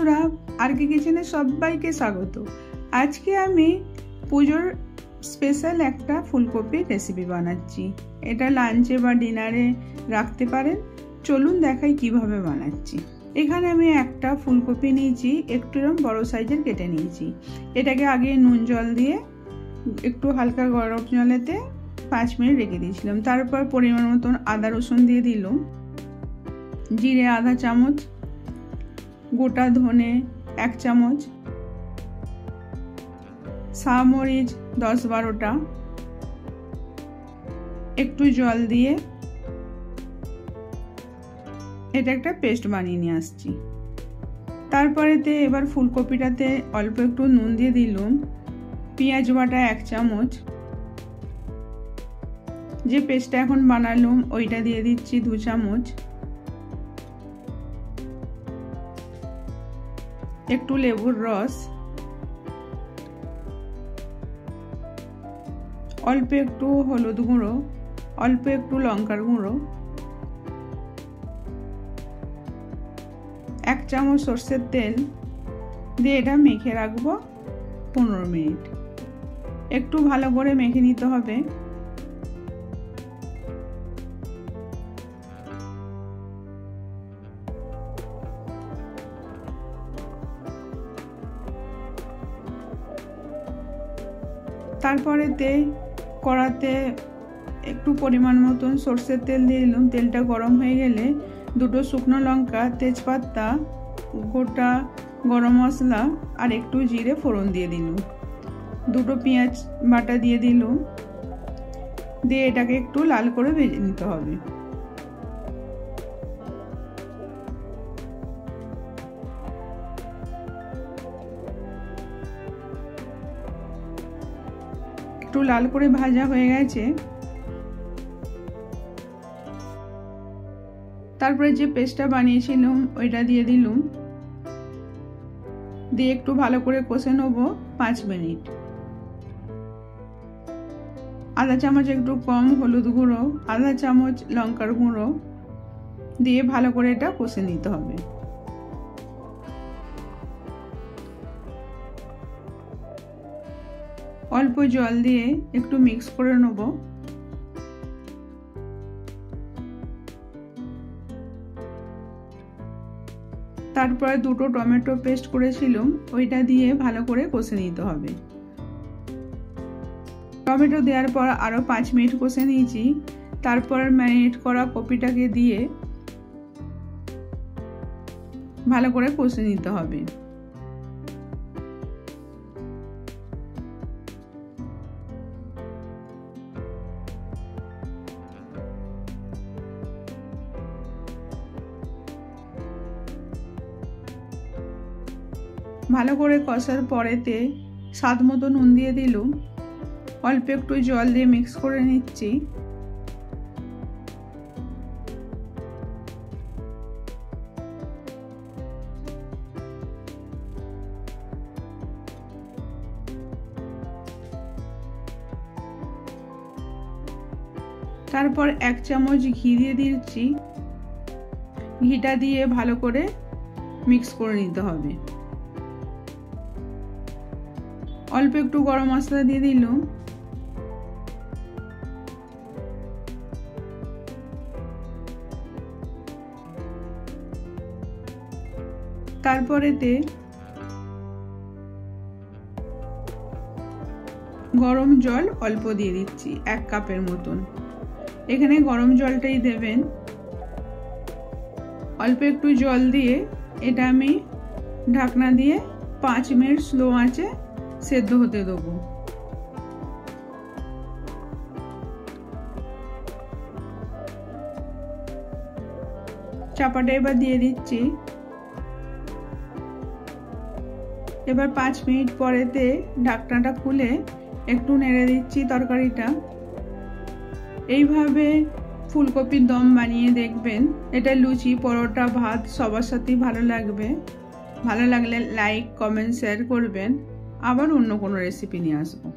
বন্ধুরা, আরকে কিচেনে সবাইকে স্বাগত। আজকে আমি পুজোর স্পেশাল একটা ফুলকপির রেসিপি বানাচ্ছি। এটা লাঞ্চে বা ডিনারে রাখতে পারেন। চলুন দেখাই কিভাবে বানাচ্ছি। এখানে আমি একটা ফুলকপি নিয়েছি, একটু এরকম বড় সাইজের কেটে নিয়েছি। এটাকে আগে নুন জল দিয়ে একটু হালকা গরম জলেতে 5 মিনিট রেখে দিয়েছিলাম। তারপর পরিমাণ মতন আদা রসুন দিয়ে দিলাম, জিরে আধা চামচ, গোটা ধনে 1 চামচ, শামরিচ 10-12টা, একটু জল দিয়ে এটা একটা পেস্ট বানিয়ে নিয়ে আসছি। তারপরেতে এবার ফুলকপিটাতে অল্প একটু নুন দিয়ে দিলাম, পেঁয়াজ বাটা 1 চামচ, যে পেস্টটা এখন বানালাম ওইটা দিয়ে দিচ্ছি 2 চামচ, একটু লেবুর রস, অল্প একটু হলুদ গুঁড়ো, অল্প একটু লঙ্কার গুঁড়ো, 1 চামচ সরষের তেল দিয়ে এটা মেখে রাখবো 15 মিনিট। একটু ভালো করে মেখে নিতে হবে। তারপরেতে কড়াতে একটু পরিমাণ মতন সরষের তেল দিয়ে দিলাম। তেলটা গরম হয়ে গেলে 2টো শুকনো লঙ্কা, তেজপাতা, গোটা গরম মশলা আর একটু জিরে ফোড়ন দিয়ে দিলাম। 2টো পেঁয়াজ বাটা দিয়ে দিলাম, দিয়ে এটাকে একটু লাল করে ভেজে নিতে হবে। একটু লাল করে ভাজা হয়ে গেছে। তারপরে যে পেস্টটা বানিয়েছিলাম ওইটা দিয়ে দিলাম, দিয়ে একটু ভালো করে কষে নেব 5 মিনিট। আধা চামচ একটু কম হলুদ গুঁড়ো, আধা চামচ লঙ্কার গুঁড়ো দিয়ে ভালো করে এটা কষে নিতে হবে। অল্প জল দিয়ে একটু মিক্স করে নেব। তারপরে 2টো টমেটো পেস্ট করেছিলাম ওইটা দিয়ে ভালো করে কষে নিতে হবে। টমেটো দেওয়ার পর আরো 5 মিনিট কষে নিয়েছি। তারপর ম্যারিনেট করা কপিটাকে দিয়ে ভালো করে কষে নিতে হবে। ভালো করে কষার পরেতে স্বাদ মতো নুন দিয়ে দিলাম, অল্প একটু জল দিয়ে মিক্স করে নিচ্ছি। তারপর 1 চামচ ঘি দিয়ে দিচ্ছি। ঘিটা দিয়ে ভালো করে মিক্স করে নিতে হবে। অল্প একটু গরম মশলা দিয়ে দিলাম, তারপরেতে গরম জল অল্প দিয়ে দিচ্ছি 1 কাপের মতন। এখানে গরম জলটাই দেবেন। অল্প একটু জল দিয়ে এটা আমি ঢাকনা দিয়ে 5 মিনিট স্লো আঁচে সেদ্ধ হতে দেবো। চাপাটা এবার দিয়ে দিচ্ছি। এবার 5 মিনিট পরেতে ঢাকনাটা খুলে একটু নেড়ে দিচ্ছি তরকারিটা। এইভাবে ফুলকপির দম বানিয়ে দেখবেন। এটা লুচি, পরোটা, ভাত সবার সাথেই ভালো লাগবে। ভালো লাগলে লাইক, কমেন্ট, শেয়ার করবেন। আবার অন্য কোনো রেসিপি নিয়ে আসবো।